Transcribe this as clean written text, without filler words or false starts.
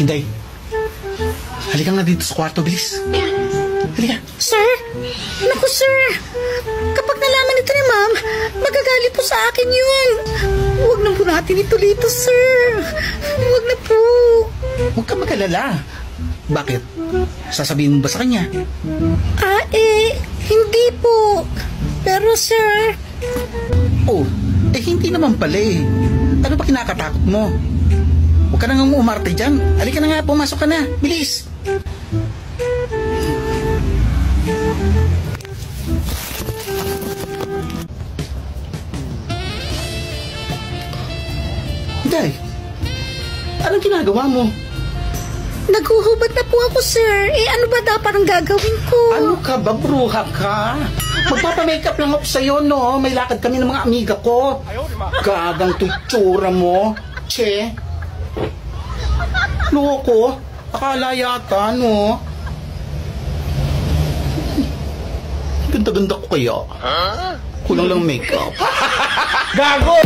Inday, halika nga dito sa kwarto, bilis. Halika. Sir? Naku, sir. Kapag nalaman ito ni ma'am, magagalit po sa akin yun. Huwag na po natin ituloy ito, sir. Huwag na po. Huwag ka mag-alala. Bakit? Sasabihin mo ba sa kanya? Hindi po. Pero, sir... Oh, hindi naman pala eh. Ano ba kinakatakot mo? Huwag ka na nga umarte dyan. Halika na nga, pumasok ka na. Bilis. Day, anong ginagawa mo? Naghuhubad na po ako, sir. Ano ba dapat ang gagawin ko? Ano ka ba, bruha ka? Magpapamakeup lang ako sa'yo, no? May lakad kami ng mga amiga ko. Gagang tutsura mo. Che. Loko. Akala yata, no? Ganda-ganda ko kaya. Kulang lang makeup. Gago!